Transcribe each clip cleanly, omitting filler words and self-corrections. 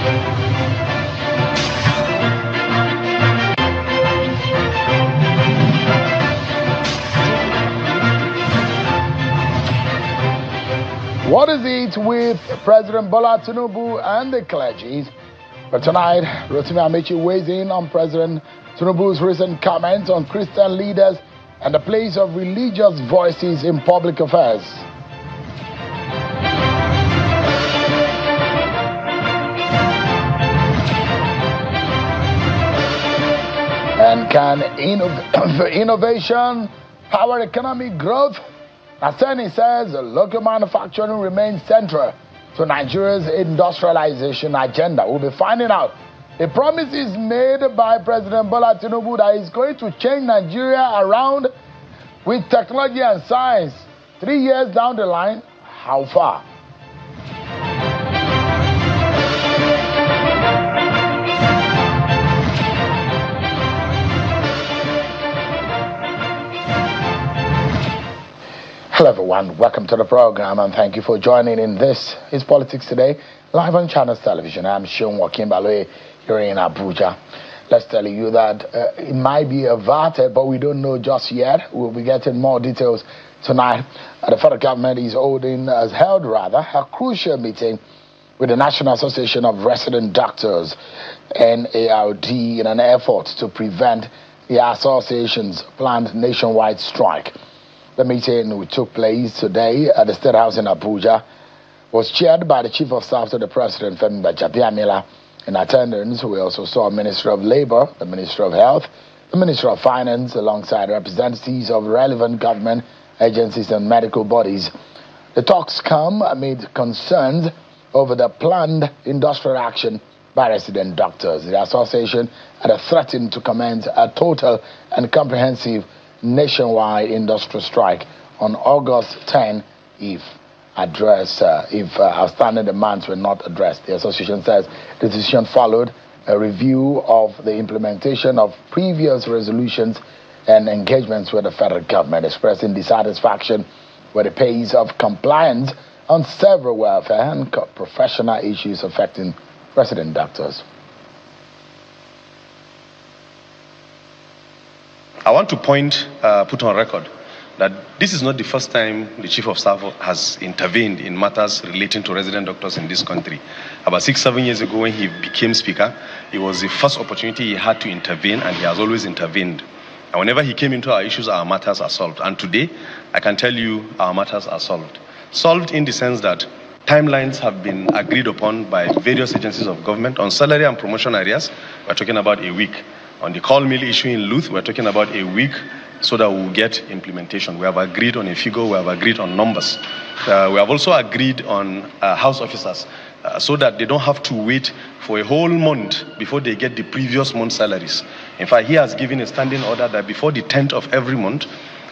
What is it with President Bola Tinubu and the clergy? But tonight, Rotimi Amaechi weighs in on President Tinubu's recent comments on Christian leaders and the place of religious voices in public affairs. And can innovation power economic growth? NASENI says local manufacturing remains central to Nigeria's industrialization agenda. We'll be finding out the promises made by President Bola Tinubu that is going to change Nigeria around with technology and science. 3 years down the line, how far? Hello everyone, welcome to the program and thank you for joining in. This is Politics Today, live on Channels Television. I'm Sean Wakimbaloe here in Abuja. Let's tell you that it might be averted, but we don't know just yet. We'll be getting more details tonight. The federal government has held a crucial meeting with the National Association of Resident Doctors, NARD, in an effort to prevent the association's planned nationwide strike. The meeting, which took place today at the State House in Abuja, was chaired by the Chief of Staff to the President, Femi Gbajabiamila. In attendance, we also saw Minister of Labor, the Minister of Health, the Minister of Finance, alongside representatives of relevant government agencies and medical bodies. The talks come amid concerns over the planned industrial action by resident doctors. The association had threatened to commence a total and comprehensive nationwide industrial strike on August 10 if outstanding demands were not addressed. The association says the decision followed a review of the implementation of previous resolutions and engagements with the federal government, expressing dissatisfaction with the pace of compliance on several welfare and professional issues affecting resident doctors. I want to put on record that this is not the first time the Chief of Staff has intervened in matters relating to resident doctors in this country. About 6-7 years ago, when he became Speaker, it was the first opportunity he had to intervene, and he has always intervened. And whenever he came into our issues, our matters are solved. And today, I can tell you our matters are solved. Solved in the sense that timelines have been agreed upon by various agencies of government. On salary and promotion areas, we're talking about a week. On the call mill issue in Luth, we're talking about a week so that we'll get implementation. We have agreed on a figure, we have agreed on numbers. We have also agreed on house officers so that they don't have to wait for a whole month before they get the previous month's salaries. In fact, he has given a standing order that before the 10th of every month,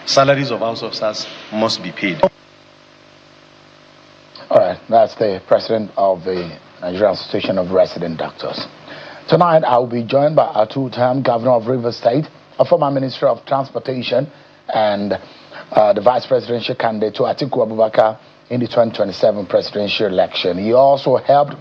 salaries of house officers must be paid. All right, that's the president of the Nigerian Association of Resident Doctors. Tonight, I will be joined by our two-term governor of Rivers State, a former minister of transportation, and the vice presidential candidate to Atiku Abubakar in the 2027 presidential election. He also helped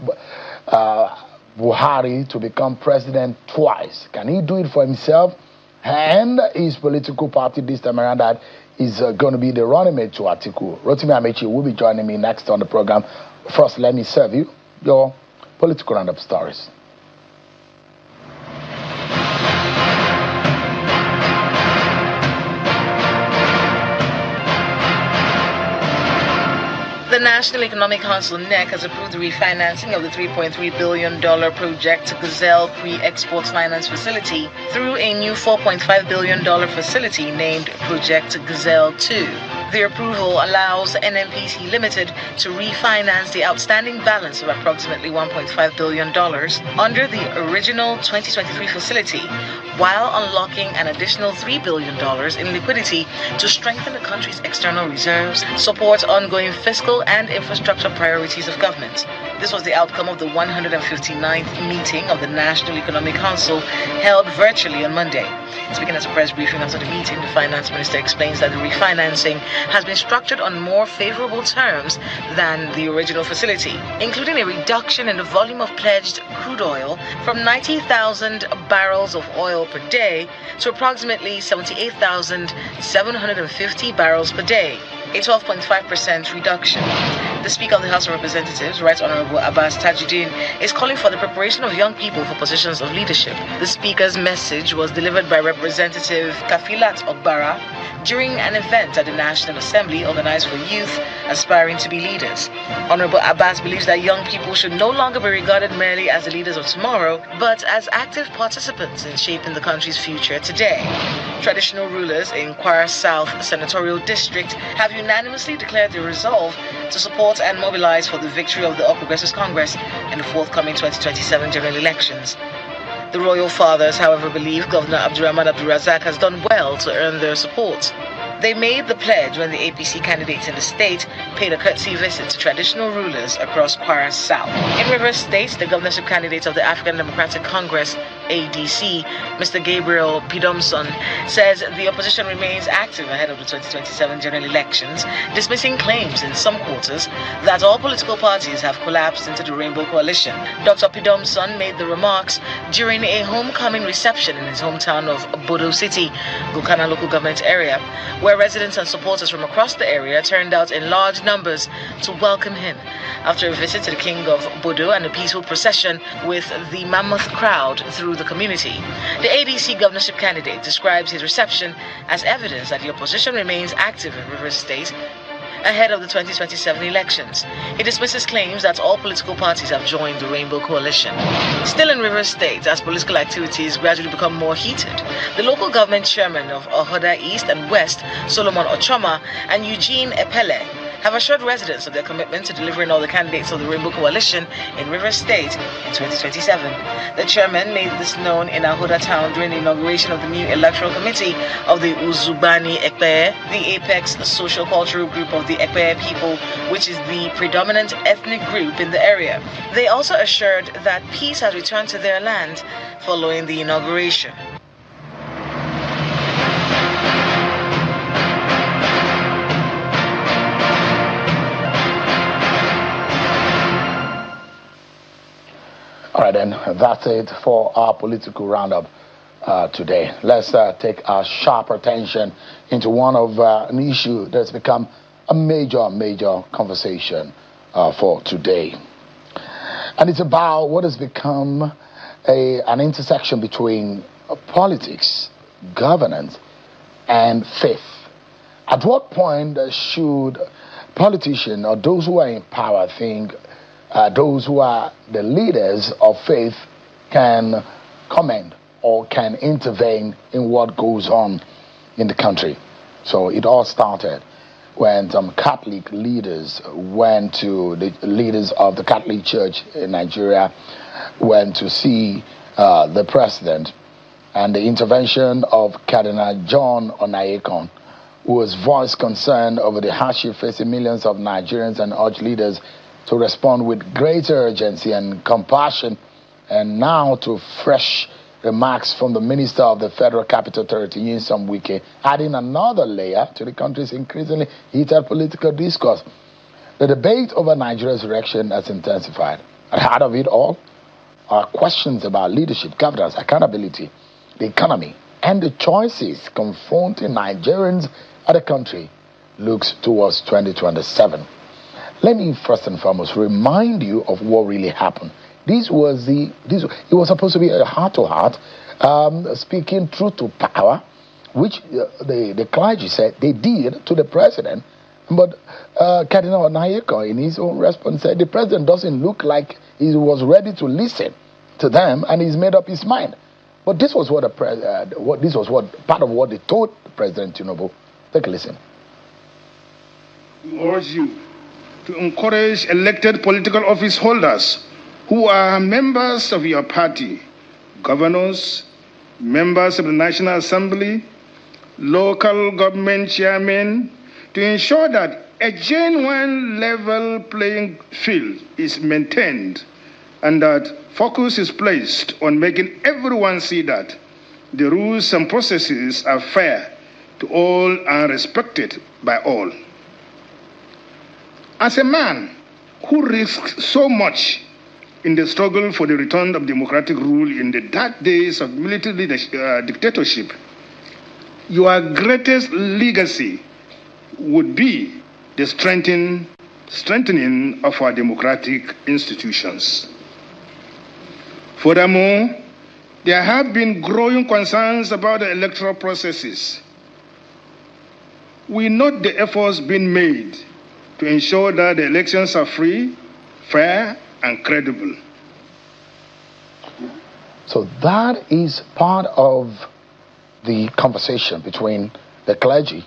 Buhari to become president twice. Can he do it for himself and his political party this time around? That is going to be the running mate to Atiku. Rotimi Amaechi will be joining me next on the program. First, let me serve you your political roundup stories. The National Economic Council, NEC, has approved the refinancing of the $3.3 billion Project Gazelle Pre-Export Finance Facility through a new $4.5 billion facility named Project Gazelle 2. The approval allows NMPC Limited to refinance the outstanding balance of approximately $1.5 billion under the original 2023 facility, while unlocking an additional $3 billion in liquidity to strengthen the country's external reserves, support ongoing fiscal and infrastructure priorities of government. This was the outcome of the 159th meeting of the National Economic Council held virtually on Monday. Speaking at a press briefing after the meeting, the finance minister explains that the refinancing has been structured on more favorable terms than the original facility, including a reduction in the volume of pledged crude oil from 90,000 barrels of oil per day to approximately 78,750 barrels per day, a 12.5% reduction. The Speaker of the House of Representatives, Right Honorable Abbas Tajuddin, is calling for the preparation of young people for positions of leadership. The Speaker's message was delivered by Representative Kafilat Ogbara during an event at the National Assembly organized for youth aspiring to be leaders. Honorable Abbas believes that young people should no longer be regarded merely as the leaders of tomorrow, but as active participants in shaping the country's future today. Traditional rulers in Kwara South Senatorial District have unanimously declared their resolve to support and mobilize for the victory of the All Progressives Congress in the forthcoming 2027 general elections. The royal fathers, however, believe Governor Abdurrahman Abdulrazak has done well to earn their support. They made the pledge when the APC candidates in the state paid a courtesy visit to traditional rulers across Kwara South. In Rivers State, the governorship candidate of the African Democratic Congress, ADC, Mr. Gabriel Pidomson, says the opposition remains active ahead of the 2027 general elections, dismissing claims in some quarters that all political parties have collapsed into the Rainbow Coalition. Dr. Pidomson made the remarks during a homecoming reception in his hometown of Bodo City, Gukana local government area, where residents and supporters from across the area turned out in large numbers to welcome him. After a visit to the King of Bodo and a peaceful procession with the mammoth crowd through the community, the ADC governorship candidate describes his reception as evidence that the opposition remains active in Rivers State ahead of the 2027 elections. He dismisses claims that all political parties have joined the Rainbow Coalition. Still in Rivers State, as political activities gradually become more heated, the local government chairman of Ohoda East and West, Solomon Ochoma, and Eugene Epele, have assured residents of their commitment to delivering all the candidates of the Rainbow Coalition in Rivers State in 2027. The chairman made this known in Ahoda town during the inauguration of the new electoral committee of the Uzubani Ekpe, the apex social-cultural group of the Ekpe people, which is the predominant ethnic group in the area. They also assured that peace has returned to their land following the inauguration. All right, then, that's it for our political roundup today. Let's take our sharp attention into one of an issue that's become a major conversation for today. And it's about what has become an intersection between politics, governance, and faith. At what point should politicians or those who are in power think those who are the leaders of faith can comment or can intervene in what goes on in the country? So it all started when some Catholic leaders went to the leaders of the Catholic Church in Nigeria, went to see the president, and the intervention of Cardinal John Onayekon, who has voiced concern over the hardship facing millions of Nigerians and urged leaders to respond with greater urgency and compassion, and now to fresh remarks from the Minister of the Federal Capital Authority, Nyesom Wike, adding another layer to the country's increasingly heated political discourse. The debate over Nigeria's election has intensified. At the heart of it all are questions about leadership, governance, accountability, the economy, and the choices confronting Nigerians as the country looks towards 2027. Let me first and foremost remind you of what really happened. It was supposed to be a heart-to-heart, speaking truth to power, which the clergy said they did to the president. But Cardinal Onayekon, in his own response, said the president doesn't look like he was ready to listen to them, and he's made up his mind. But this was what part of what they told President Tinubu. Take a listen. We urge you to encourage elected political office holders who are members of your party, governors, members of the National Assembly, local government chairmen, to ensure that a genuine level playing field is maintained and that focus is placed on making everyone see that the rules and processes are fair, to all and respected by all. As a man who risked so much in the struggle for the return of democratic rule in the dark days of military dictatorship, your greatest legacy would be the strengthening of our democratic institutions. Furthermore, there have been growing concerns about the electoral processes. We note the efforts being made to ensure that the elections are free, fair, and credible. So that is part of the conversation between the clergy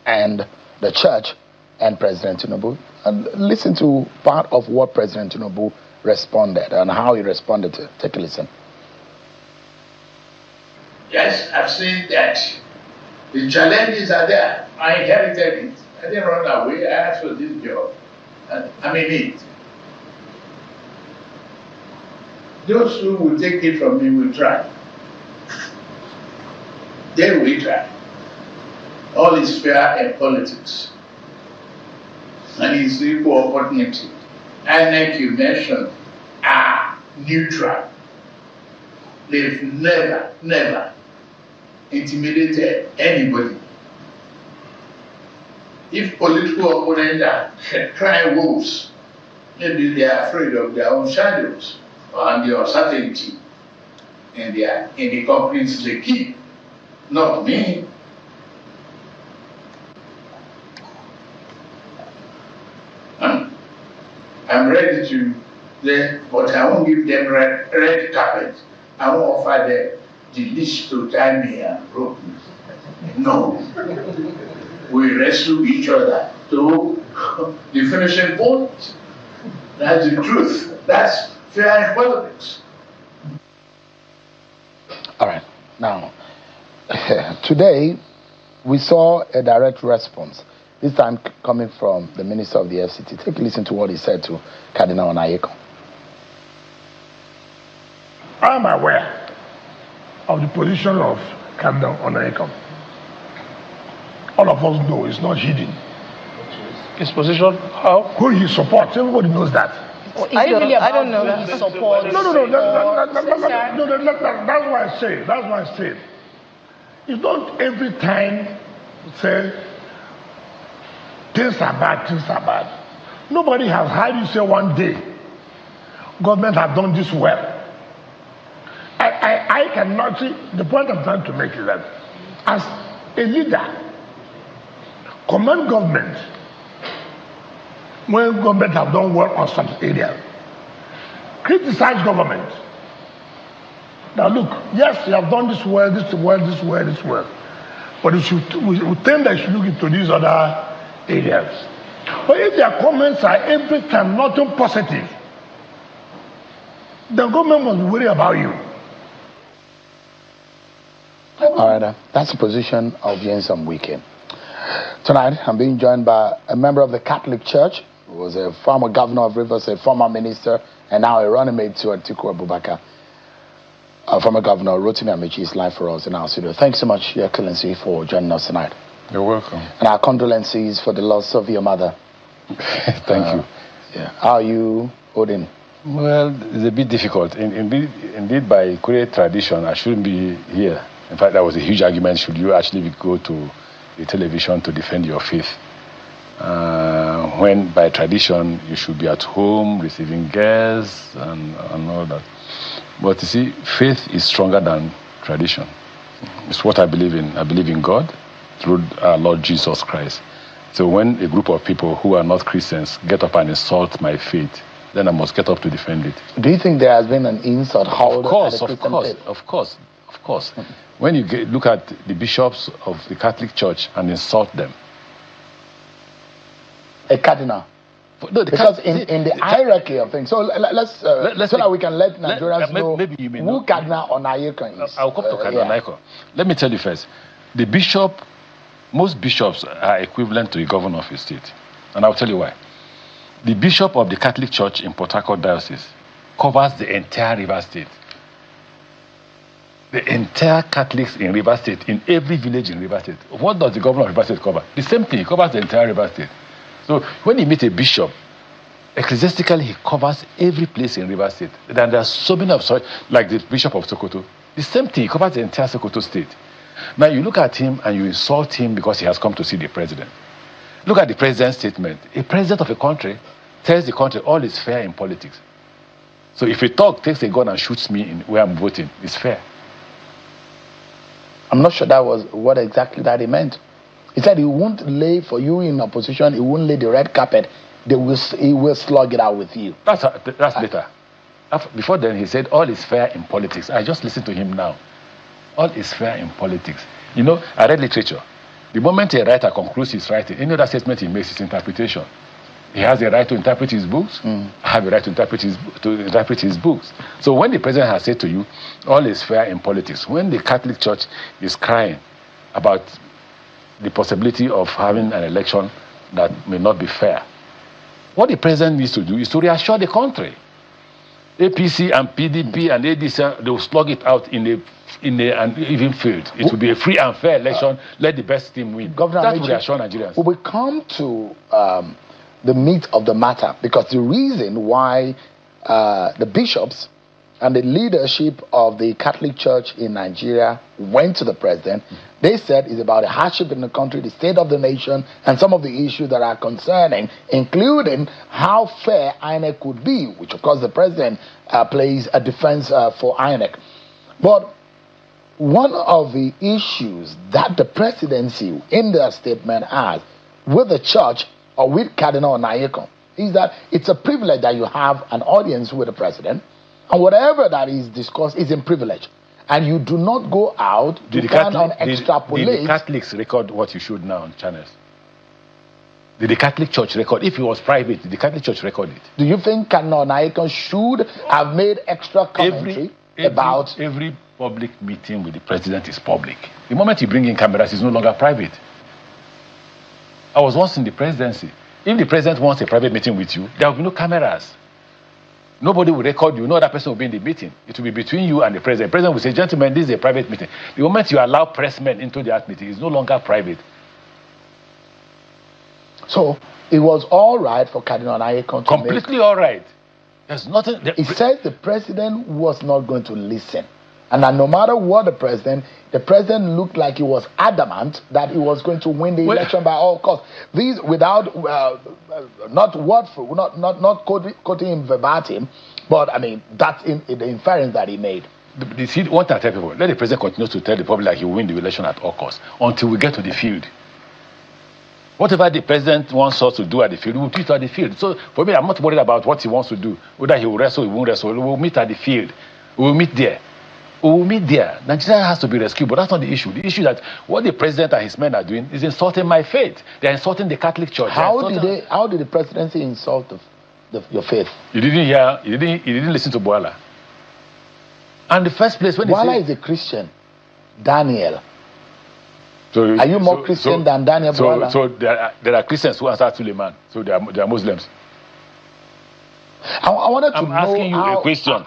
and the church and President Tinubu. And listen to part of what President Tinubu responded and how he responded to it. Take a listen. Yes, I've seen that. The challenges are there. I inherited it. I didn't run away. I asked for this job. And I'm in it. Those who will take it from me will try. They will try. All is fair in politics. And it's equal opportunity. And like you mentioned, are neutral. They've never intimidated anybody. If political opponents are crying wolves, maybe they are afraid of their own shadows and the uncertainty in the companies they keep. Not me. I'm ready to, but I won't give them red carpet. I won't offer them the leash to tie me and rope me. No. We wrestle each other to the finishing point. That's the truth. That's fair in politics. All right. Now, today we saw a direct response, this time coming from the Minister of the FCT. Take a listen to what he said to Cardinal Amaechi. I am aware of the position of Cardinal Amaechi. All of us know it's not hidden. His position, how? Who he supports, everybody knows that. Well, I don't know that he supports. No, that's why I say. That's why I say. You don't every time say things are bad, things are bad. Nobody has heard you say one day, government have done this well. I cannot see, the point I'm trying to make is that as a leader, command government when government have done well on some areas. Criticize government. Now look, yes, you have done this well, this well, this well, this well. But we think that you should look into these other areas. But if their comments are every time nothing positive, the government must worry about you. All right, that's the position of Yensam Wike. Tonight, I'm being joined by a member of the Catholic Church, who was a former governor of Rivers, a former minister, and now a running mate to Atiku Abubakar. Former Governor Rotimi Amaechi is live for us in our studio. Thanks so much, Your Excellency, for joining us tonight. You're welcome. And our condolences for the loss of your mother. Thank you. Yeah. How are you, Odin? Well, it's a bit difficult. Indeed, by Korean tradition, I shouldn't be here. In fact, there was a huge argument, should you actually go to the television to defend your faith? When by tradition, you should be at home, receiving guests and all that. But you see, faith is stronger than tradition. It's what I believe in. I believe in God through our Lord Jesus Christ. So when a group of people who are not Christians get up and insult my faith, then I must get up to defend it. Do you think there has been an insult? Of course. When you look at the bishops of the Catholic Church and insult them. A cardinal? No, because in the hierarchy of things. So let's so that we can let Nigerians know who Cardinal Amaechi is. I'll come to Cardinal Amaechi. Let me tell you first. The bishop, most bishops are equivalent to the governor of a state. And I'll tell you why. The bishop of the Catholic Church in Port Harcourt Diocese covers the entire River State. The entire Catholics in Rivers State, in every village in Rivers State. What does the governor of Rivers State cover? The same thing, he covers the entire Rivers State. So when he meets a bishop, ecclesiastically he covers every place in Rivers State. Then there are so many of such, like the Bishop of Sokoto. The same thing, he covers the entire Sokoto State. Now you look at him and you insult him because he has come to see the president. Look at the president's statement. A president of a country tells the country all is fair in politics. So if a thug takes a gun and shoots me in where I'm voting, it's fair. I'm not sure that was what exactly that he meant. He said he won't lay for you in opposition, he won't lay the red carpet, he will slug it out with you. That's later. Before then, he said all is fair in politics. I just listened to him now. All is fair in politics. You know, I read literature. The moment a writer concludes his writing, any other statement he makes is interpretation. He has a right to interpret his books. I have a right to interpret his books. So when the president has said to you, all is fair in politics, when the Catholic Church is crying about the possibility of having an election that may not be fair, what the president needs to do is to reassure the country. APC and PDP and ADC, they will slug it out in an even field. It will be a free and fair election. Let the best team win. Governor that will reassure Nigerians. We come to the meat of the matter, because the reason why the bishops and the leadership of the Catholic Church in Nigeria went to the president, they said it's about the hardship in the country, the state of the nation, and some of the issues that are concerning, including how fair INEC could be, which of course the president plays a defense for INEC. But one of the issues that the presidency in their statement has with the church or with Cardinal Onaiyekan is that it's a privilege that you have an audience with the president, and whatever that is discussed is in privilege. And you do not go out to plan on extrapolate. Did the Catholics record what you showed now on channels? Did the Catholic Church record? If it was private, did the Catholic Church record it? Do you think Cardinal Onaiyekan should have made extra commentary about... Every public meeting with the president is public. The moment you bring in cameras, it's no longer private. I was once in the presidency. If the president wants a private meeting with you, there will be no cameras. Nobody will record you. No other person will be in the meeting. It will be between you and the president. The president will say, gentlemen, this is a private meeting. The moment you allow pressmen into that meeting, it's no longer private. So it was all right for Cardinal Onaiyekan to completely all right. There's nothing. He said the president was not going to listen. And that no matter what the president looked like he was adamant that he was going to win the election by all costs. These, without, not quoting him verbatim, but I mean, that's in the inference that he made. What I tell people, let the president continue to tell the public like he will win the election at all costs until we get to the field. Whatever the president wants us to do at the field, we will do it at the field. So for me, I'm not worried about what he wants to do. Whether he will wrestle, he won't wrestle. We will meet at the field. We will meet there. We will meet there. Nigeria has to be rescued, but that's not the issue. The issue is that what the president and his men are doing is insulting my faith. They're insulting the Catholic Church. How did the presidency insult your faith? You didn't hear. You didn't listen to Boala. And the first place when Boala is a Christian. Daniel. So, are you more Christian than Daniel Boala? So there are Christians who answer Suleiman. So they are Muslims. I wanted to know asking you a question.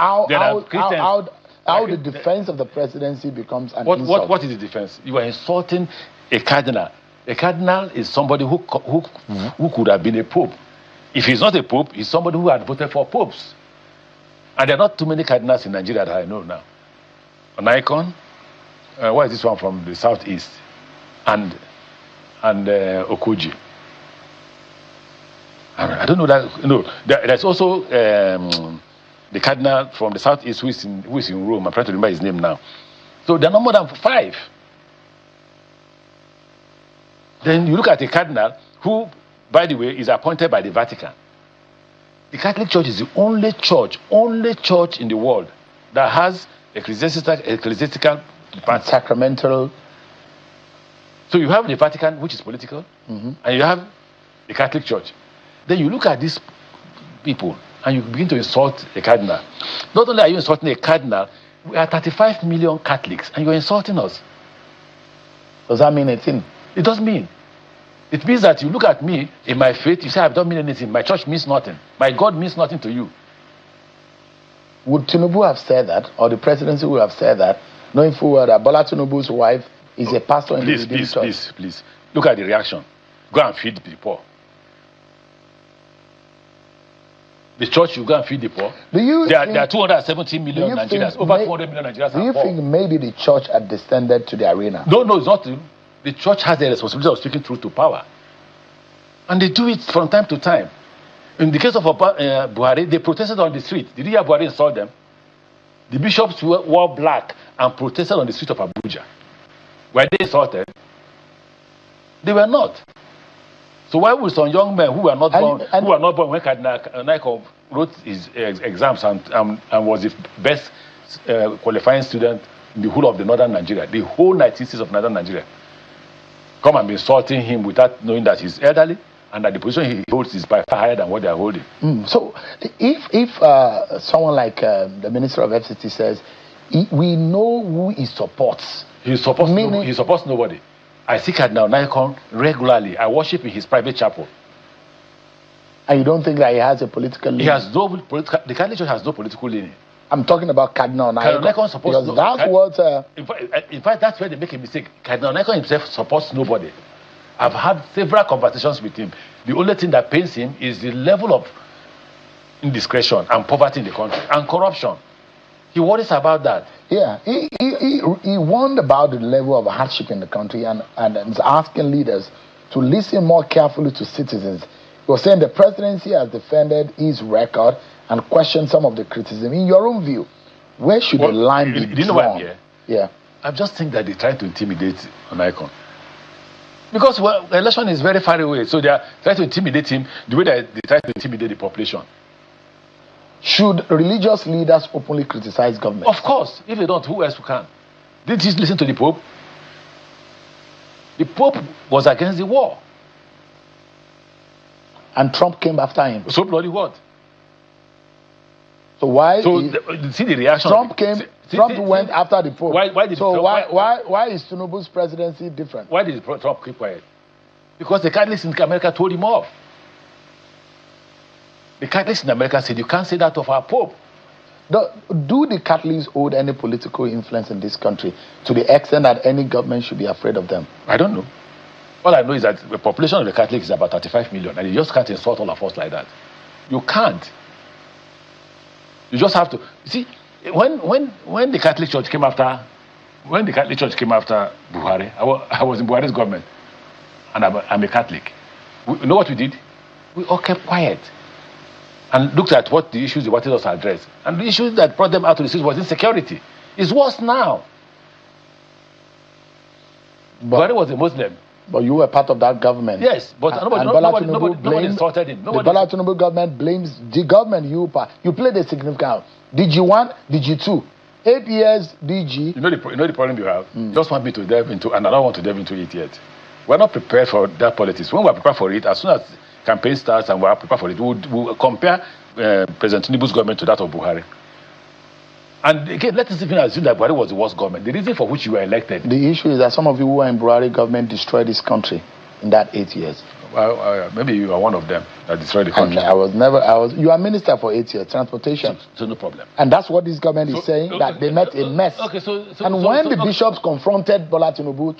How the defense of the presidency becomes an insult. What is the defense? You are insulting a cardinal. A cardinal is somebody who could have been a pope. If he's not a pope, he's somebody who had voted for popes. And there are not too many cardinals in Nigeria that I know now. Onaiyekan, what is this one from the southeast? And Okuji. I don't know that. No, there's also the cardinal from the southeast who is in Rome. I'm trying to remember his name now. So there are no more than 5. Then you look at a cardinal who, by the way, is appointed by the Vatican. The Catholic Church is the only church in the world that has ecclesiastical sacramental. So you have the Vatican, which is political, and you have the Catholic Church. Then you look at these people and you begin to insult a cardinal. Not only are you insulting a cardinal, we are 35 million Catholics and you're insulting us. Does that mean anything? It doesn't mean. It means that you look at me in my faith, you say I don't mean anything. My church means nothing. My God means nothing to you. Would Tinubu have said that, or the presidency would have said that, knowing full well that Bola Tinubu's wife is a pastor in the Redeemed Church. Please. Look at the reaction. Go and feed the poor. The church should go and feed the poor. There are 270 million Nigerians, over 400 million Nigerians. Do you think maybe the church had descended to the arena? No, it's not. The church has the responsibility of speaking truth to power. And they do it from time to time. In the case of Buhari, they protested on the street. Did you hear Buhari insult them? The bishops wore black and protested on the street of Abuja. Were they insulted? They were not. So why would some young men who were not born when Naiko wrote his exams and was the best qualifying student in the whole of the northern Nigeria, the whole 19 states of northern Nigeria, come and be insulting him without knowing that he's elderly and that the position he holds is by far higher than what they are holding? So if someone like the Minister of FCT says, we know who he supports. He supports nobody. I see Cardinal Naikon regularly. I worship in his private chapel. And you don't think that he has a political leaning? He has no political. The Catholic Church has no political leaning. I'm talking about Cardinal Naikon. Because that's what. In fact, that's where they make a mistake. Cardinal Naikon himself supports nobody. I've had several conversations with him. The only thing that pains him is the level of indiscretion and poverty in the country and corruption. He worries about that. Yeah, he warned about the level of hardship in the country and is asking leaders to listen more carefully to citizens. He was saying the presidency has defended his record and questioned some of the criticism. In your own view, where should the line be drawn? Do you know why I'm here? Yeah. I just think that they try to intimidate an icon. Because the election is very far away, so they are trying to intimidate him the way that they try to intimidate the population. Should religious leaders openly criticize government? Of course. If they don't, who else can? Didn't he listen to the Pope? The Pope was against the war. And Trump came after him. So bloody what? So why? See the reaction. Trump went after the Pope. Why is Tinubu's presidency different? Why did Trump keep quiet? Because the Catholics in America told him off. The Catholics in America said, you can't say that of our Pope. Do the Catholics hold any political influence in this country to the extent that any government should be afraid of them? I don't know. All I know is that the population of the Catholics is about 35 million, and you just can't insult all of us like that. You can't. You just have to. You see, when the Catholic Church came after, Buhari, I was in Buhari's government, and I'm a Catholic. You know what we did? We all kept quiet and looked at what the issues they wanted us to address. And the issue that brought them out to the streets was insecurity. It's worse now. Buhari was a Muslim. But you were part of that government. Yes, but nobody insulted him. The Bola Tinubu government blames the government you played a significant role. Did you 1? Did you 2? 8 years DG. You know the problem you have? Just want me to delve into, and I don't want to delve into it yet. We're not prepared for that politics. When we're prepared for it, as soon as campaign starts and we're prepared for it, we'll compare President Tinubu's government to that of Buhari. And again, let us even assume that Buhari was the worst government. The reason for which you were elected. The issue is that some of you who were in Buhari government destroyed this country in that 8 years. Well, maybe you are one of them that destroyed the country. And you are minister for 8 years, transportation. So no problem. And that's what this government is saying, that they met a mess. When the bishops confronted Bola Tinubu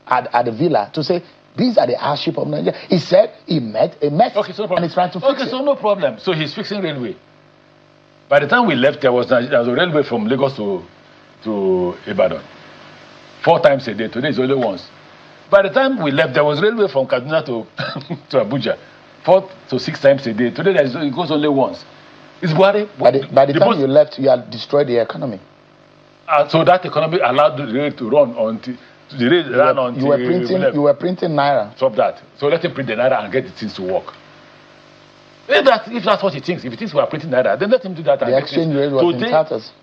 at the villa to say, these are the hardship of Nigeria, he said he met a mess and he's trying to fix it. So no problem. So he's fixing railway. By the time we left, there was a railway from Lagos to Ibadan. 4 times a day. Today is only once. By the time we left, there was railway from Kaduna to Abuja. 4 to 6 times a day. Today it goes only once. It's Buhari. By the time you left, you had destroyed the economy. So that economy allowed the rail to run until you were printing naira. Stop that. So let him print the naira and get the things to work. If that's what he thinks, if he thinks we are printing naira, then let him do that. The exchange rate was in tatters.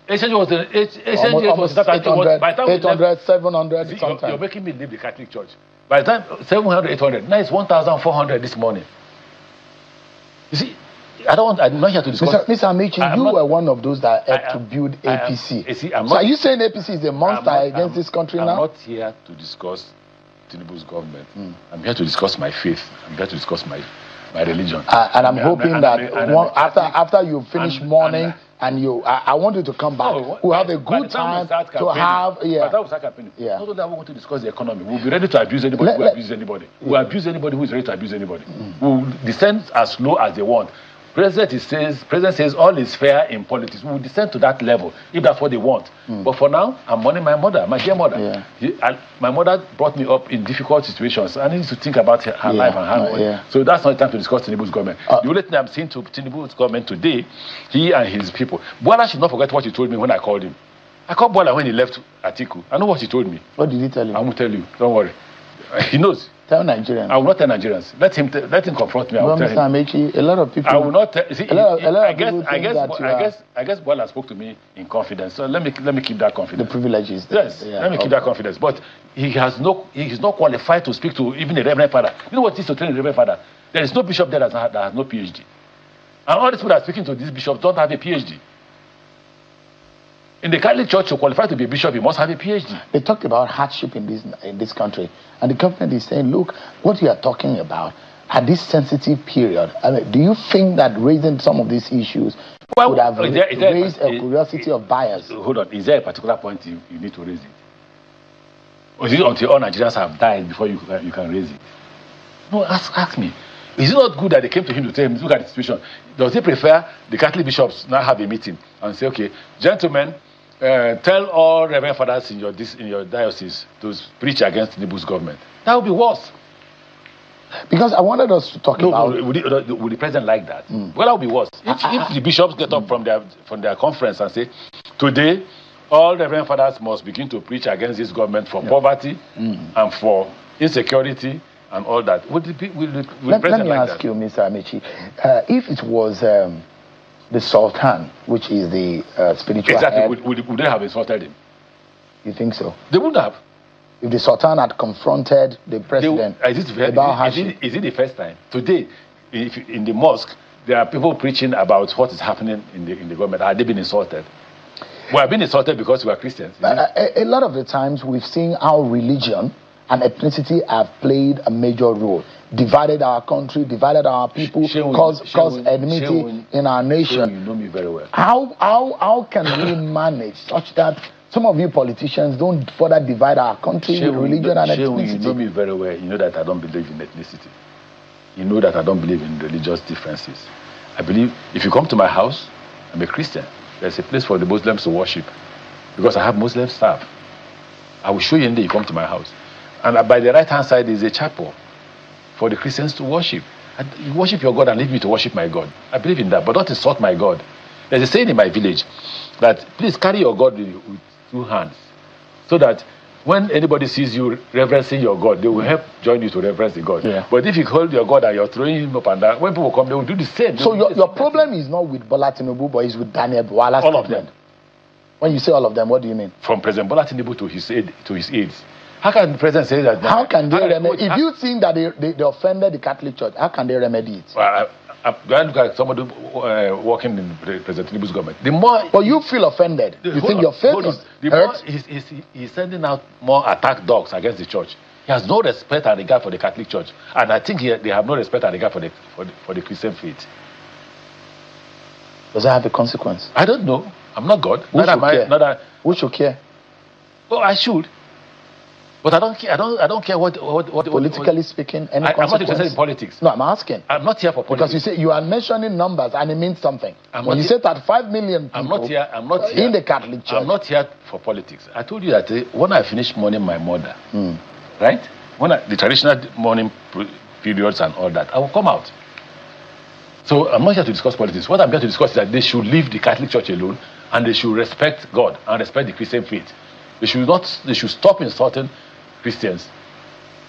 Exchange rate was 800, 700 sometimes. You're making me leave the Catholic Church. By the time 700, 800, now it's 1,400 this morning. You see, I'm not here to discuss. Mr. Amaechi, you were one of those that helped to build APC. So are you saying APC is a monster against this country now? I'm not here to discuss Tinubu's government. I'm here to discuss my faith. I'm here to discuss my religion. And I'm hoping that after you finish mourning and I want you to come back. We'll have a good time to have. By the time we start campaigning, not only that we want to discuss the economy, we'll be ready to abuse anybody who abuses anybody. We'll abuse anybody who is ready to abuse anybody. We'll descend as low as they want. President says all is fair in politics. We'll descend to that level if that's what they want. But for now, I'm mourning my mother, my dear mother. My mother brought me up in difficult situations. I need to think about her life and her life. So that's not the time to discuss Tinubu's government. The only thing I'm saying to Tinubu's government today, he and his people, Bola should not forget what he told me when I called him. I called Bola when he left Atiku. I know what he told me. What did he tell you? I won't tell you. Don't worry. He knows. Tell Nigerians. I will not tell Nigerians. Let him confront me. I will tell him. Amaechi, a lot of people. I will not tell. See, I guess Bola spoke to me in confidence. So let me keep that confidence. The privileges. Yes. Let me keep that confidence. But he's not qualified to speak to even a reverend father. You know what it is to train a reverend father? There is no bishop there that has no PhD. And all these people that are speaking to these bishops don't have a PhD. In the Catholic Church, to qualify to be a bishop, you must have a PhD. They talked about hardship in this country, and the government is saying, look, what you are talking about at this sensitive period, I mean, do you think that raising some of these issues would have raised a curiosity of buyers? Hold on, is there a particular point you need to raise it? Or is it until all Nigerians have died before you can raise it? No, ask me. Is it not good that they came to him to tell him, look at the situation? Does he prefer the Catholic bishops now have a meeting and say, okay, gentlemen, tell all reverend fathers in your diocese to preach against Tinubu's government? That would be worse. Because I wanted us to talk about. Would the president like that? Well, that would be worse. If the bishops get up from their conference and say, today, all reverend fathers must begin to preach against this government for poverty and for insecurity and all that. Would the president like that? Let me ask you, Mr. Amaechi, if it was the Sultan, which is the spiritual head, would they have insulted him? You think so? They would have. If the Sultan had confronted the president about hardship. Is it the first time? Today, in the mosque, there are people preaching about what is happening in the government. Are they being insulted? We are being insulted because we are Christians. A lot of the times we've seen how religion and ethnicity have played a major role. Divided our country, divided our people, caused enmity in our nation. You know me very well. How can we manage such that some of you politicians don't further divide our country with religion and ethnicity? You know me very well. You know that I don't believe in ethnicity. You know that I don't believe in religious differences. I believe if you come to my house, I'm a Christian. There's a place for the Muslims to worship because I have Muslim staff. I will show you in there you come to my house. And by the right-hand side is a chapel for the Christians to worship. You worship your God and leave me to worship my God. I believe in that, but don't insult my God. There's a saying in my village that please carry your God with 2 hands so that when anybody sees you reverencing your God, they will help join you to reverence the God. Yeah. But if you hold your God and you're throwing him up and down, when people come, they will do the same. So your problem is not with Bola Tinubu, but it's with Daniel Bwala's all of them. When you say all of them, what do you mean? From President Bola Tinubu to his aides. How can the president say that? How can they remedy? If you think that they offended the Catholic Church, how can they remedy it? Well, I look at somebody working in President Tinubu's government. The more, but you feel offended. You think your faith is hurt? He's sending out more attack dogs against the church. He has no respect and regard for the Catholic Church, and I think they have no respect and regard for the Christian faith. Does that have a consequence? I don't know. I'm not God. Who should care? Oh, I should. But I don't care. I don't care what politically speaking. Any I'm not interested in politics. No, I'm asking. I'm not here for politics. Because you say you are mentioning numbers and it means something. When you say that 5 million people I'm not here in the Catholic Church. I'm not here for politics. I told you that when I finish mourning my mother, right? When the traditional mourning periods and all that, I will come out. So I'm not here to discuss politics. What I'm here to discuss is that they should leave the Catholic Church alone and they should respect God and respect the Christian faith. They should stop insulting Christians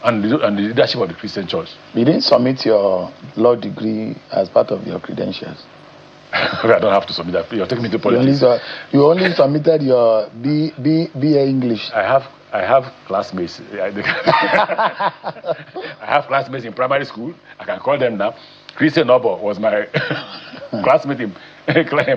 and the leadership of the Christian church. You didn't submit your law degree as part of your credentials. I don't have to submit that. You're taking me to politics. You only submitted your BA English. I have classmates. I have classmates in primary school. I can call them now. Christian Nobo was my classmate in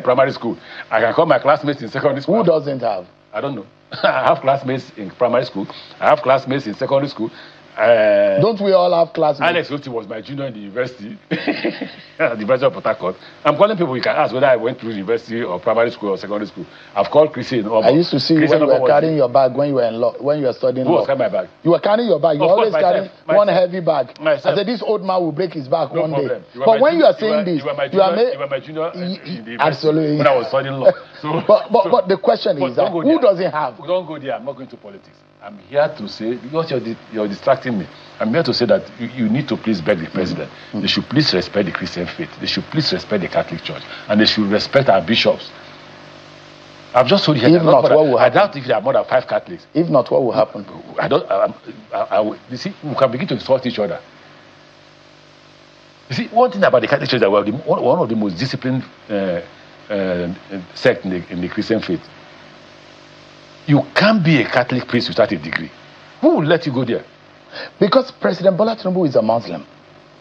primary school. I can call my classmates in secondary school. Who doesn't have? I don't know. I have classmates in primary school. I have classmates in secondary school. Don't we all have classmates? Alex Oti was my junior in the university, at the University of Port Harcourt. I'm calling people, you can ask whether I went through university or primary school or secondary school. I've called Christian. I used to see you when you were carrying your bag when you were in law, when you were studying law. Who was carrying my bag? You were carrying your bag. You always carrying one heavy bag. Myself. I said, this old man will break his back one problem. day. But when you are saying this, you were my junior in the absolutely. When I was studying law. So, but the question is that who doesn't have? Don't go there. I'm not going to politics. I'm here to say, because you're distracting me, I'm here to say that you need to please beg the president. They should please respect the Christian faith. They should please respect the Catholic Church. And they should respect our bishops. I've just told you, if not, what will happen? I doubt if there are more than 5 Catholics. If not, what will happen? You see, we can begin to insult each other. You see, one thing about the Catholic Church, that we're one of the most disciplined sect in the Christian faith. You can't be a Catholic priest without a degree. Who will let you go there? Because President Bola Tinubu is a Muslim.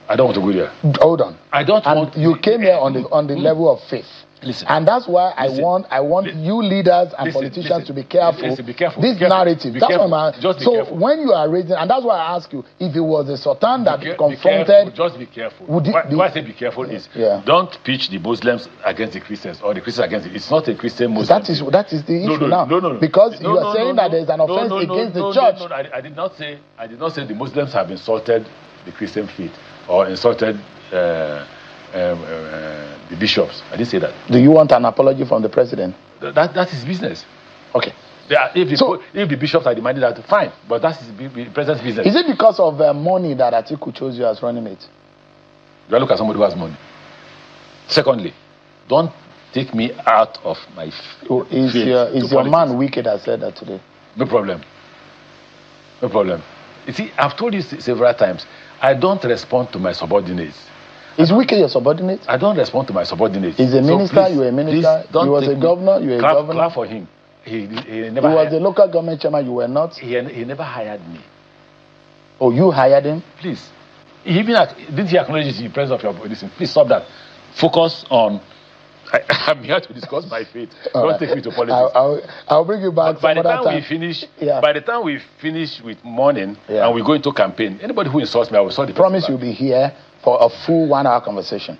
I don't want to go there. Hold on. I don't want. You came here on the level of faith. Listen. And that's why I want you leaders and politicians to be careful. Be careful. This narrative. That's what careful. When you are raising, and that's why I ask you, if it was the Sultan that confronted. Just be careful. Why I say be careful is don't pitch the Muslims against the Christians or the Christians against it. It's not a Christian Muslim. That is the issue now. No. Because you are saying that there is an offense against the church. No, I did not say the Muslims have insulted the Christian faith or insulted the bishops. I didn't say that. Do you want an apology from the president? That's his business. Okay. If the bishops are demanding that, fine. But that's the president's business. Is it because of money that Atiku chose you as running mate? Do I look at somebody who has money? Secondly, don't take me out of my faith. Is your man wicked that said that today? No problem. No problem. You see, I've told you several times, I don't respond to my subordinates. Is Wike your subordinate? I don't respond to my subordinates. He's a minister, you're a minister. He was a governor, you're a governor. Clap for him. He never was a local government chairman, you were not. He never hired me. Oh, you hired him? Please. Didn't he acknowledge it in the presence of your position? Please stop that. Focus on. I'm here to discuss my faith. Don't take me to politics. I'll bring you back. By the time we finish with morning and we go into campaign, anybody who insults me, I will sort the promise you'll be here for a full 1-hour conversation.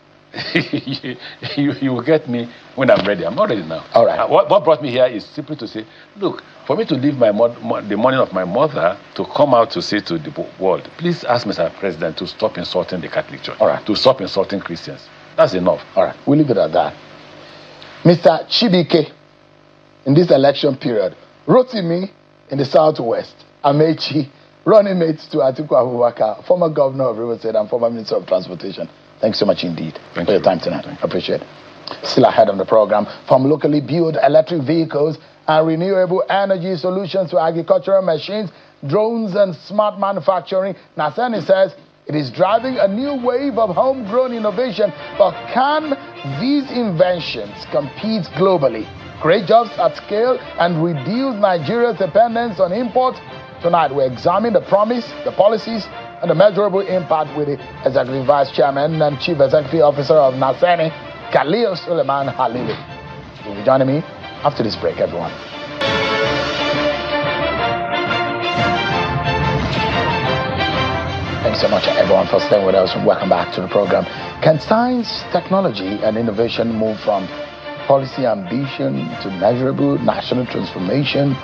you will get me when I'm ready. I'm not ready now. All right. What brought me here is simply to say, look, for me to leave the morning of my mother to come out to say to the world, please ask Mr. President to stop insulting the Catholic Church. All right. To stop insulting Christians. That's enough. All right. We'll leave it at that. Mr. Chibike, in this election period, Rotimi in the Southwest, Amaechi, running mates to Atiku Abubakar, former governor of Rivers State and former minister of transportation. Thanks so much indeed for your time tonight. Appreciate it. Still ahead on the program, from locally built electric vehicles and renewable energy solutions to agricultural machines, drones and smart manufacturing, NASENI says it is driving a new wave of homegrown innovation. But can these inventions compete globally, create jobs at scale, and reduce Nigeria's dependence on imports? Tonight, we examine the promise, the policies, and the measurable impact with the Executive Vice Chairman and Chief Executive Officer of NASENI, Khalil Suleiman Halili. You'll be joining me after this break, everyone. Thanks so much, everyone, for staying with us. Welcome back to the program. Can science, technology, and innovation move from policy ambition to measurable national transformation?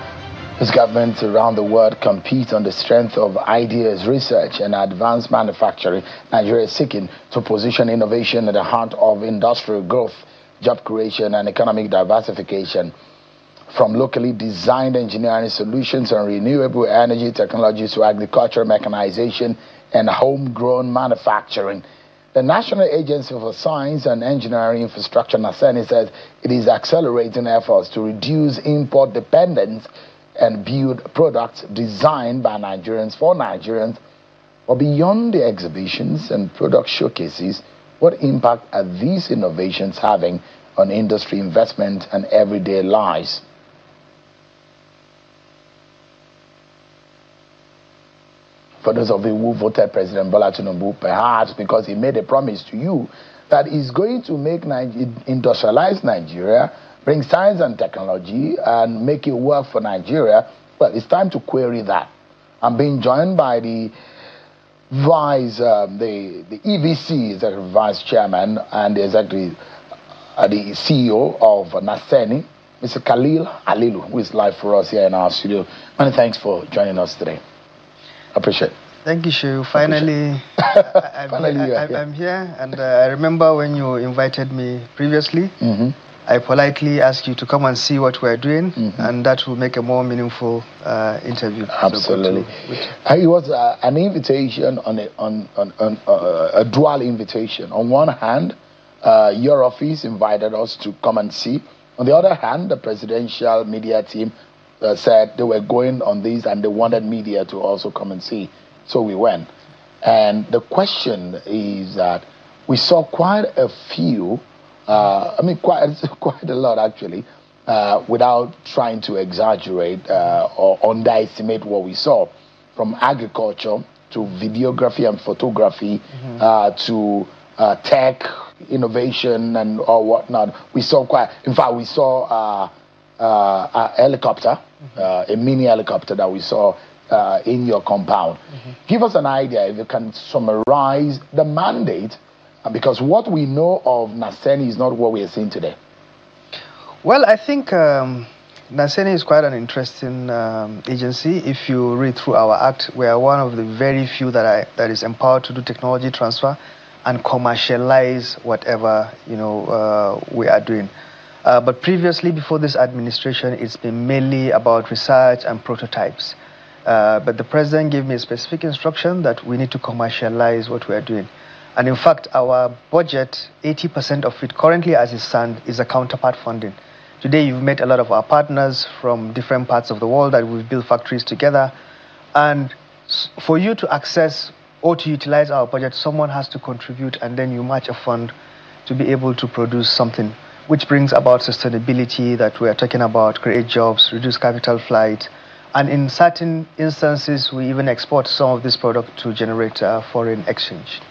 As governments around the world compete on the strength of ideas, research, and advanced manufacturing, Nigeria is seeking to position innovation at the heart of industrial growth, job creation, and economic diversification. From locally designed engineering solutions and renewable energy technologies to agricultural mechanization and homegrown manufacturing, the National Agency for Science and Engineering Infrastructure, NASENI, says it is accelerating efforts to reduce import dependence and build products designed by Nigerians for Nigerians. But beyond the exhibitions and product showcases, what impact are these innovations having on industry investment and everyday lives? For those of you who voted President Bola Tinubu, perhaps because he made a promise to you that he's going to make industrialize Nigeria, bring science and technology, and make it work for Nigeria, well, it's time to query that. I'm being joined by the the EVC, executive vice chairman, and the executive, the CEO of NASENI, Mr. Khalil Alilu, who is live for us here in our studio. Many thanks for joining us today. Appreciate it. Thank you, Shehu. Finally, I'm here. And I remember when you invited me previously, I politely asked you to come and see what we're doing, and that will make a more meaningful interview. Absolutely. It was an invitation a dual invitation. On one hand, your office invited us to come and see. On the other hand, the presidential media team said they were going on this and they wanted media to also come and see. So we went. And the question is that we saw quite a few, quite a lot actually, without trying to exaggerate or underestimate what we saw, from agriculture to videography and photography to tech, innovation and or whatnot. We saw we saw a helicopter, a mini helicopter that we saw in your compound. Give us an idea, if you can summarize the mandate, because what we know of NASENI is not what we are seeing today. Well, I think NASENI is quite an interesting agency. If you read through our act, we are one of the very few that is empowered to do technology transfer and commercialize whatever we are doing. But previously, before this administration, it's been mainly about research and prototypes. But the president gave me a specific instruction that we need to commercialize what we are doing. And in fact, our budget, 80% of it currently as it stands, is a counterpart funding. Today, you've met a lot of our partners from different parts of the world that we've built factories together. And for you to access or to utilize our budget, someone has to contribute, and then you match a fund to be able to produce something, which brings about sustainability that we are talking about, create jobs, reduce capital flight. And in certain instances, we even export some of this product to generate foreign exchange.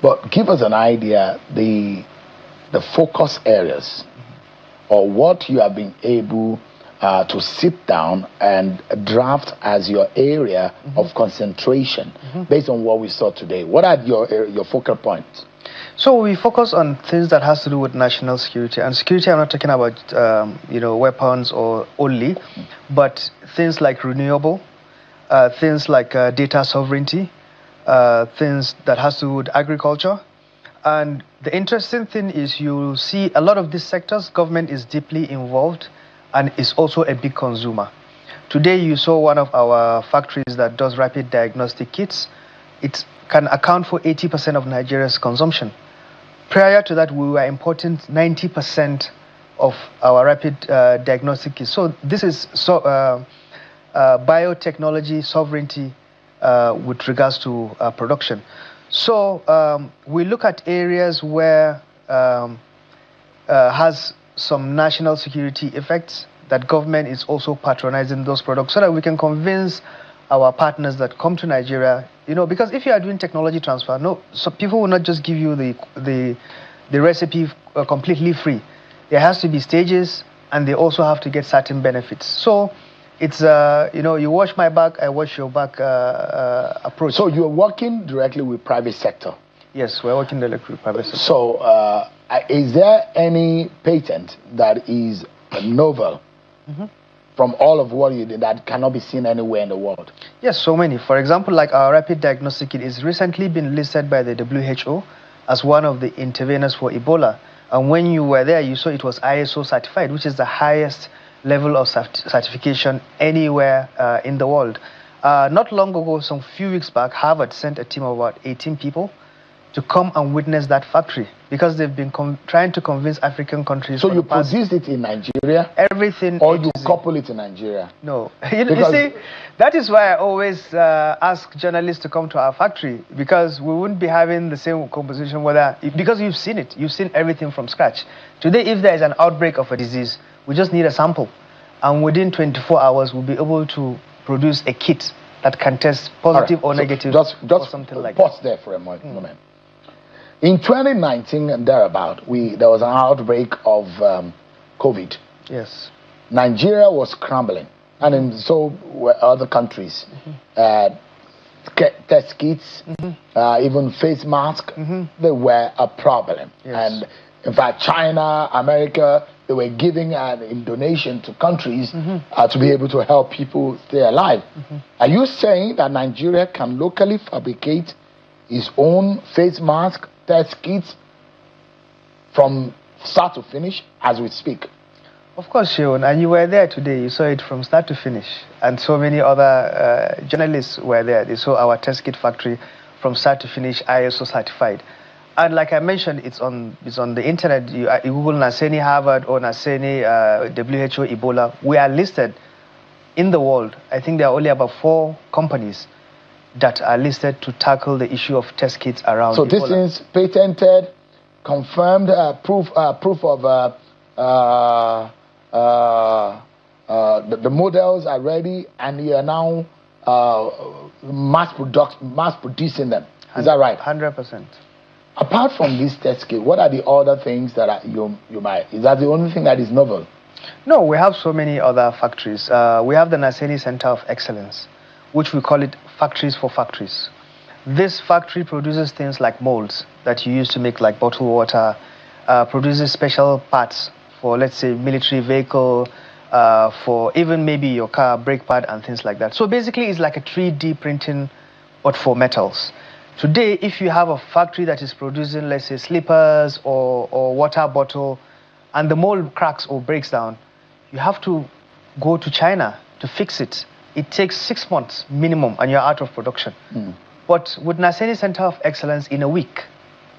But give us an idea, the focus areas, or what you have been able to sit down and draft as your area of concentration based on what we saw today. What are your focal points? So we focus on things that has to do with national security. And security, I'm not talking about weapons or only, but things like renewable, things like data sovereignty, things that has to do with agriculture. And the interesting thing is you see a lot of these sectors, government is deeply involved and is also a big consumer. Today you saw one of our factories that does rapid diagnostic kits. It can account for 80% of Nigeria's consumption. Prior to that, we were importing 90% of our rapid diagnostic kits. So this is biotechnology sovereignty with regards to production. So we look at areas where has some national security effects, that government is also patronizing those products so that we can convince our partners that come to Nigeria, because if you are doing technology transfer, so people will not just give you the recipe completely free. There has to be stages, and they also have to get certain benefits. So it's you wash my back, I wash your back approach. So you're working directly with private sector? Yes, we're working directly with private sector. So is there any patent that is novel from all of what you did that cannot be seen anywhere in the world? Yes, so many. For example, like our rapid diagnostic kit is recently been listed by the WHO as one of the interveners for Ebola. And when you were there, you saw it was ISO certified, which is the highest level of certification anywhere in the world. Not long ago, some few weeks back, Harvard sent a team of about 18 people to come and witness that factory because they've been trying to convince African countries. So you produced it in Nigeria? Everything. Or you couple it in Nigeria? No. You see, that is why I always ask journalists to come to our factory, because we wouldn't be having the same conversation because you've seen it. You've seen everything from scratch. Today, if there is an outbreak of a disease, we just need a sample. And within 24 hours, we'll be able to produce a kit that can test positive or negative or something like that. Pause there for a moment. In 2019 and thereabout, there was an outbreak of COVID. Yes. Nigeria was scrambling, and so were other countries. test kits, even face masks, they were a problem. Yes. And in fact, China, America, they were giving in donation to countries to be able to help people stay alive. Are you saying that Nigeria can locally fabricate its own face mask, test kits from start to finish as we speak? Of course, Sean, and you were there today. You saw it from start to finish. And so many other journalists were there. They saw our test kit factory from start to finish, ISO certified. And like I mentioned, it's on the internet. You Google NASENI Harvard or NASENI WHO Ebola. We are listed in the world. I think there are only about 4 companies that are listed to tackle the issue of test kits around So Ebola. this is patented, confirmed, proof of the models are ready, and you are now mass producing them. Is that right? 100%. Apart from this test kit, what are the other things that you might? Is that the only thing that is novel? No, we have so many other factories. We have the NASENI Center of Excellence, which we call it Factories for Factories. This factory produces things like molds that you use to make like bottled water, produces special parts for, let's say, military vehicle, for even maybe your car brake pad and things like that. So basically it's like a 3D printing, but for metals. Today, if you have a factory that is producing, let's say, slippers or water bottle, and the mold cracks or breaks down, you have to go to China to fix it. It takes 6 months minimum, and you're out of production. But with NASENI Center of Excellence, in a week,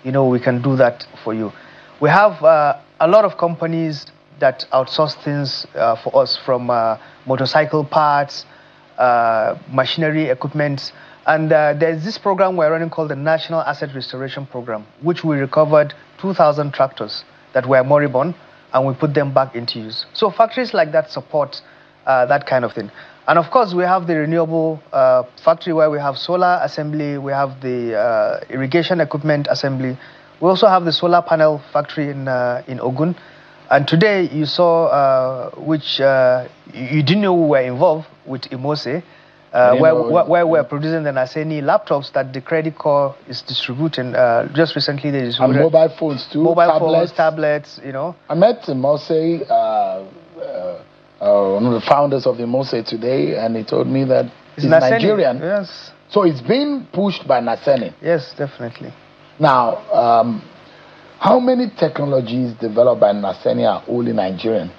we can do that for you. We have a lot of companies that outsource things for us, from motorcycle parts, machinery, equipment. And there's this program we're running called the National Asset Restoration Program, which we recovered 2,000 tractors that were moribund, and we put them back into use. So factories like that support that kind of thing. And of course, we have the renewable factory where we have solar assembly, we have the irrigation equipment assembly. We also have the solar panel factory in Ogun. And today you saw, which you didn't know we were involved with Imose, where we're producing the NASENI laptops that the Credit Corps is distributing. Just recently they distributed. And mobile phones too. Mobile tablets, I met Imose, one of the founders of Imose today, and he told me that he's Nigerian. Yes. So it's being pushed by NASENI. Yes, definitely. Now, how many technologies developed by NASENI are only Nigerian?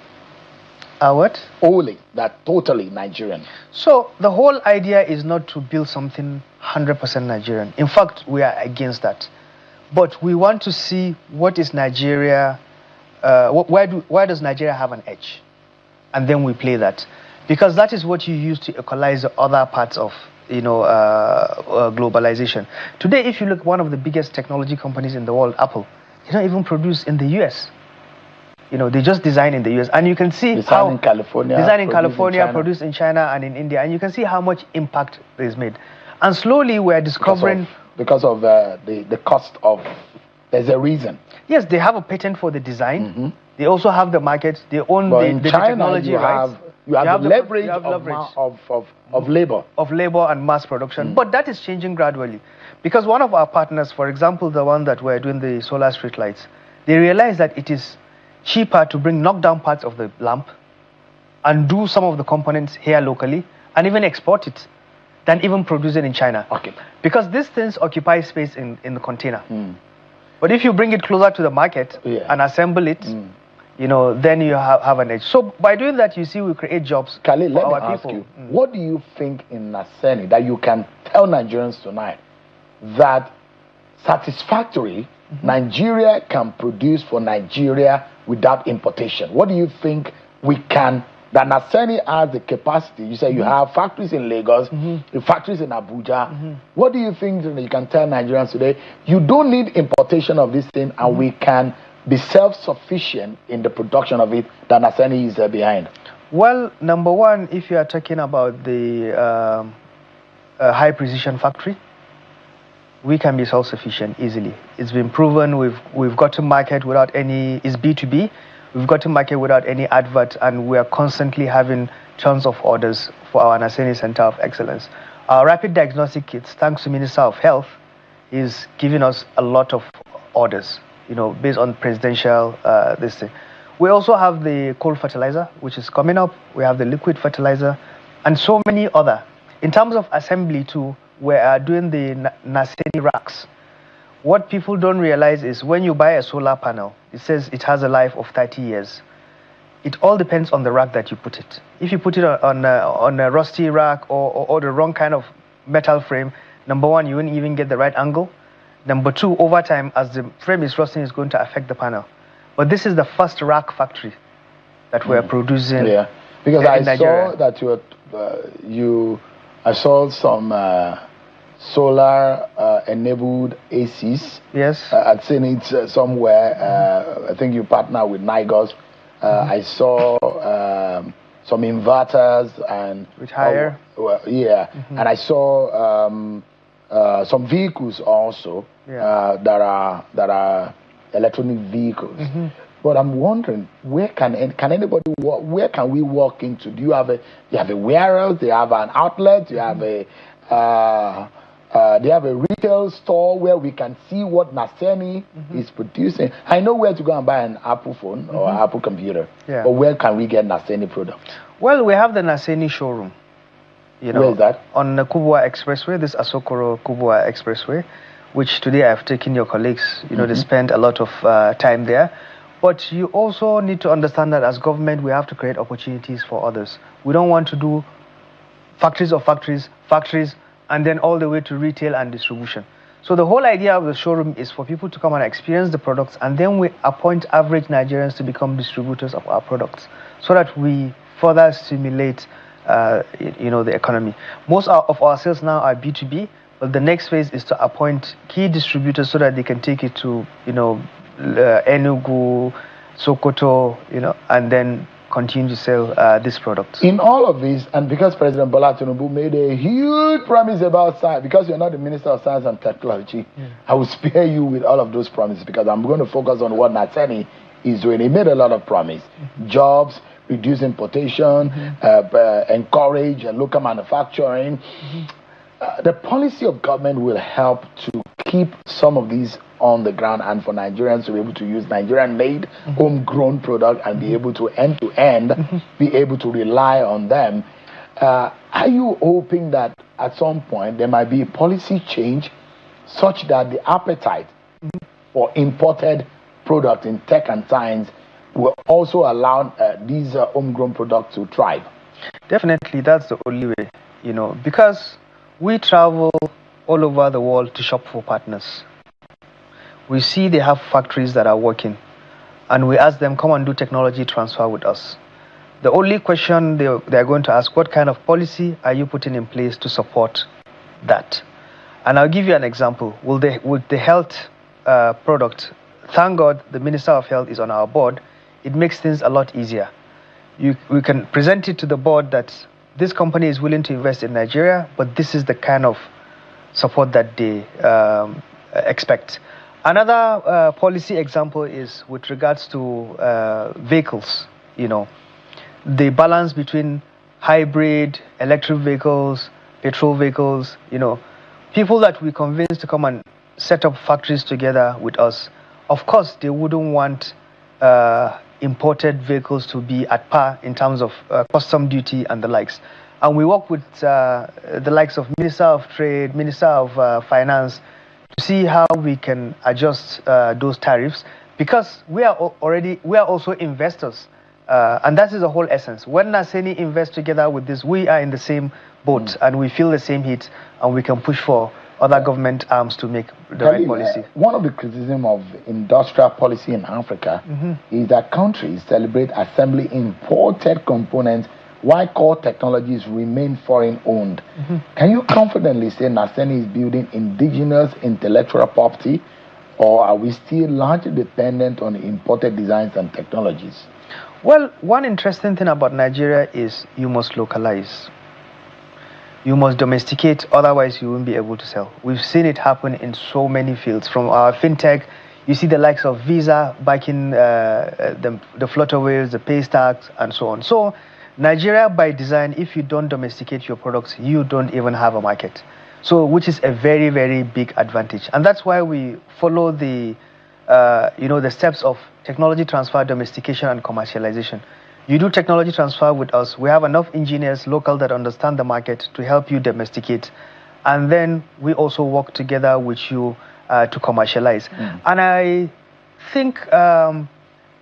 What? Only, that totally Nigerian. So the whole idea is not to build something 100% Nigerian. In fact, we are against that. But we want to see what is Nigeria, where does Nigeria have an edge? And then we play that. Because that is what you use to equalize the other parts of globalization. Today, if you look, one of the biggest technology companies in the world, Apple, they don't even produce in the US. They just design in the US. And you can see design in California, produced in China and in India. And you can see how much impact is made. And slowly we are discovering... Because of the cost of... There's a reason. Yes, they have a patent for the design. They also have the market. They own the China, technology rights. You have the leverage of labor. Of labor and mass production. But that is changing gradually. Because one of our partners, for example, the one that we're doing the solar street lights, they realize that it is cheaper to bring knockdown parts of the lamp and do some of the components here locally and even export it than even produce it in China. Okay. Because these things occupy space in the container. But if you bring it closer to the market and assemble it, then you have an edge. So by doing that, you see, we create jobs Khalid, for let me our ask people. you, what do you think in NASENI that you can tell Nigerians tonight that satisfactory Nigeria can produce for Nigeria without importation? What do you think we can, that NASENI has the capacity? You say you have factories in Lagos, factories in Abuja. What do you think that you can tell Nigerians today? You don't need importation of this thing, and we can be self-sufficient in the production of it, that NASENI is behind. Well, number one, if you are talking about the high precision factory, we can be self-sufficient easily. It's been proven. We've got to market without any, it's B2B. We've got to market without any advert, and we are constantly having tons of orders for our NASENI Center of Excellence. Our rapid diagnostic kits, thanks to Minister of Health, is giving us a lot of orders, based on presidential this thing. We also have the coal fertilizer, which is coming up. We have the liquid fertilizer, and so many other. In terms of assembly too, we are doing the NASENI racks. What people don't realize is when you buy a solar panel, it says it has a life of 30 years. It all depends on the rack that you put it. If you put it on a rusty rack or the wrong kind of metal frame, number one, you won't even get the right angle. Number two, over time, as the frame is rusting, it's going to affect the panel. But this is the first rack factory that we're producing. Yeah, because I Nigeria. saw that I saw some solar enabled ACs. Yes. I'd seen it somewhere. I think you partner with Nigos. I saw some inverters and with higher. And I saw some vehicles also that are electronic vehicles. But I'm wondering, where can anybody walk? Where can we walk into? Do you have a warehouse? Do you have an outlet? Do you have a retail store where we can see what NASENI is producing? I know where to go and buy an Apple phone or Apple computer, but where can we get NASENI products? Well, we have the NASENI showroom. Where is that? On the Kubwa Expressway, this Asokoro Kubwa Expressway, which today I've taken your colleagues. They spent a lot of time there. But you also need to understand that as government, we have to create opportunities for others. We don't want to do factories of factories, and then all the way to retail and distribution. So the whole idea of the showroom is for people to come and experience the products, and then we appoint average Nigerians to become distributors of our products, so that we further stimulate, the economy. Most of our sales now are B2B, but the next phase is to appoint key distributors so that they can take it to, Enugu, Sokoto, and then continue to sell this product. In all of this, and because President Bola Tinubu made a huge promise about science, because you're not the Minister of Science and Technology, I will spare you with all of those promises because I'm going to focus on what NASENI is doing. He made a lot of promise. Jobs, reduce importation, encourage local manufacturing. The policy of government will help to keep some of these on the ground and for Nigerians to be able to use Nigerian-made, homegrown product and be able to end-to-end, be able to rely on them. Are you hoping that at some point there might be a policy change such that the appetite for imported products in tech and science will also allow these homegrown products to thrive? Definitely, that's the only way, because we travel all over the world to shop for partners. We see they have factories that are working, and we ask them, come and do technology transfer with us. The only question they're going to ask, what kind of policy are you putting in place to support that? And I'll give you an example. With the health product, thank God the Minister of Health is on our board. It makes things a lot easier. We can present it to the board that this company is willing to invest in Nigeria, but this is the kind of support that they expect. Another policy example is with regards to vehicles, the balance between hybrid, electric vehicles, petrol vehicles, people that we convince to come and set up factories together with us. Of course, they wouldn't want imported vehicles to be at par in terms of custom duty and the likes. And we work with the likes of Minister of Trade, Minister of Finance, to see how we can adjust those tariffs, because we are also investors, and that is the whole essence. When NASENI invests together with this, we are in the same boat and we feel the same heat, and we can push for other government arms to make the right policy. One of the criticism of industrial policy in Africa is that countries celebrate assembly imported components while core technologies remain foreign owned. Can you confidently say NASENI is building indigenous intellectual property, or are we still largely dependent on imported designs and technologies? Well, one interesting thing about Nigeria is you must localize. You must domesticate, otherwise you won't be able to sell. We've seen it happen in so many fields. From our fintech, you see the likes of Visa backing the Flutterwaves, the Paystacks, and so on. So Nigeria, by design, if you don't domesticate your products, you don't even have a market. So, which is a very, very big advantage. And that's why we follow the, the steps of technology transfer, domestication, and commercialization. You do technology transfer with us. We have enough engineers local that understand the market to help you domesticate. And then we also work together with you to commercialize. And I think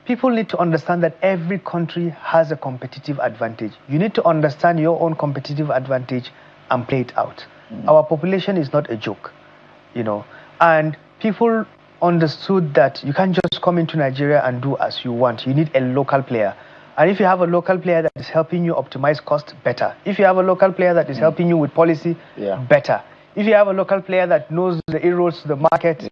people need to understand that every country has a competitive advantage. You need to understand your own competitive advantage and play it out. Our population is not a joke, and people understood that you can't just come into Nigeria and do as you want. You need a local player. And if you have a local player that is helping you optimize cost, better. If you have a local player that is helping you with policy, better. If you have a local player that knows the inroads to the market,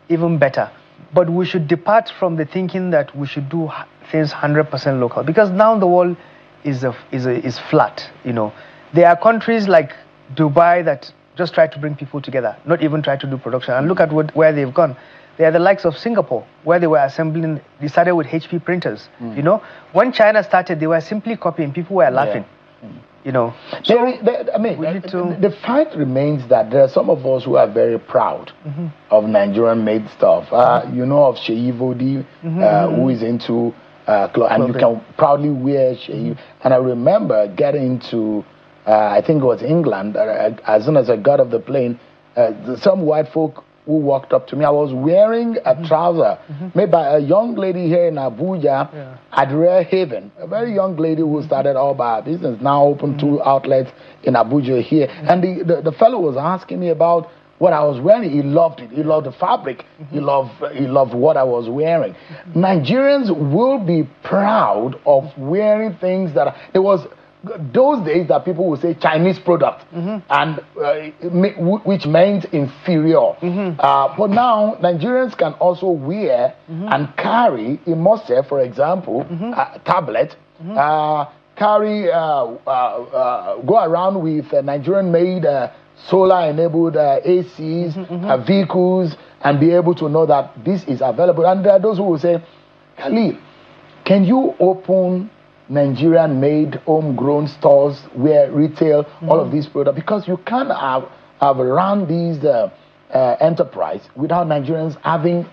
even better. But we should depart from the thinking that we should do things 100% local, because now the world is flat. There are countries like Dubai that just try to bring people together, not even try to do production. And look at where they've gone. They are the likes of Singapore, where they were assembling. They started with HP printers. When China started, they were simply copying. People were laughing. So the fact remains that there are some of us who are very proud of Nigerian-made stuff. You know of Sheyi Vodi, who is into clothes, and you can proudly wear Sheyi. And I remember getting into, I think it was England, as soon as I got off the plane, some white folk who walked up to me. I was wearing a trouser made by a young lady here in Abuja at Rare Haven, a very young lady who started all by her business, now opened 2 outlets in Abuja here. And the fellow was asking me about what I was wearing. He loved it. He loved the fabric. He loved what I was wearing. Nigerians will be proud of wearing things that there was those days that people would say Chinese product, and which meant inferior. But now Nigerians can also wear and carry, in Mose, for example, a tablet, carry, go around with Nigerian-made solar-enabled ACs, vehicles, and be able to know that this is available. And there are those who will say, Khalil, can you open Nigerian-made, homegrown stores where retail all of these products? Because you can't have run these enterprise without Nigerians having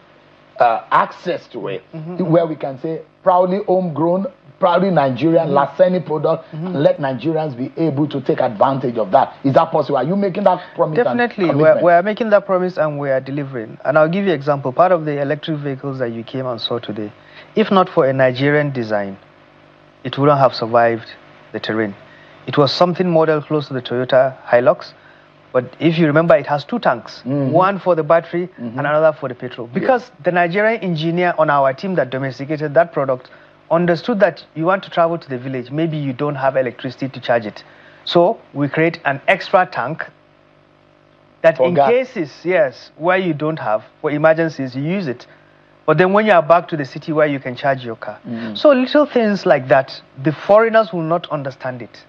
access to it, where we can say proudly homegrown, proudly Nigerian, NASENI product, and let Nigerians be able to take advantage of that. Is that possible? Are you making that promise? Definitely, we're making that promise and we are delivering. And I'll give you an example. Part of the electric vehicles that you came and saw today, if not for a Nigerian design, it wouldn't have survived the terrain. It was something modeled close to the Toyota Hilux, but if you remember, it has 2 tanks, one for the battery and another for the petrol. Because the Nigerian engineer on our team that domesticated that product understood that you want to travel to the village, maybe you don't have electricity to charge it. So we create an extra tank that in cases, where you don't have, for emergencies, you use it. But then when you are back to the city where you can charge your car. So little things like that, the foreigners will not understand it.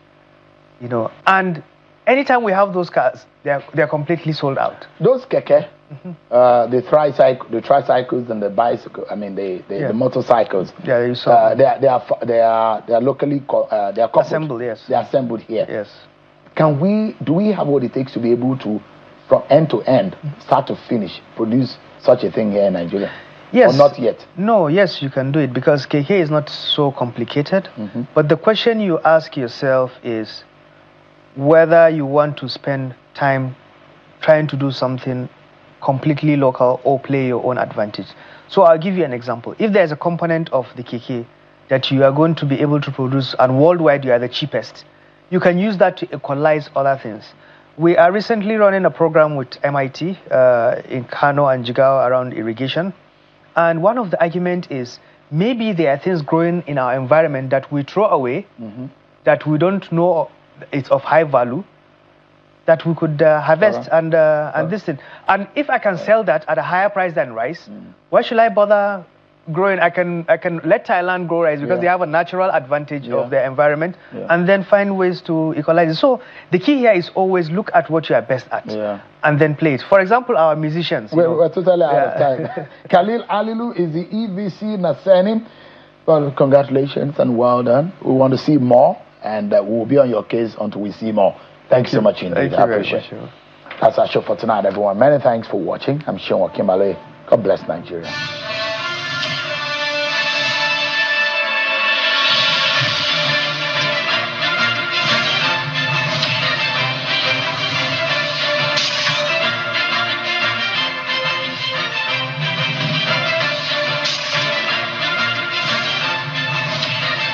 And anytime we have those cars, they're completely sold out. Those keke, the tricycles and the bicycle, I mean the motorcycles. Yeah, you saw. They are locally they are coupled. Assembled, yes. They are assembled here. Yes. Do we have what it takes to be able to, from end to end, start to finish, produce such a thing here in Nigeria? Yes. Or not yet? No, yes, you can do it because KK is not so complicated. But the question you ask yourself is whether you want to spend time trying to do something completely local or play your own advantage. So I'll give you an example. If there's a component of the KK that you are going to be able to produce and worldwide you are the cheapest, you can use that to equalize other things. We are recently running a program with MIT in Kano and Jigawa around irrigation. And one of the arguments is maybe there are things growing in our environment that we throw away, that we don't know it's of high value, that we could harvest and this thing. And if I can sell that at a higher price than rice, why should I bother growing? I can let Thailand grow rice because they have a natural advantage of their environment, and then find ways to equalize it. So the key here is always look at what you are best at and then play it. For example, our musicians. We're totally out of time. Khalil Alilu is the EVC NASENI. Well, congratulations and well done. We want to see more. and we'll be on your case until we see more. Thanks so much indeed. Thank you I very appreciate much. it. That's our show for tonight, everyone. Many thanks for watching. I'm Sean Wakimbale. God bless Nigeria.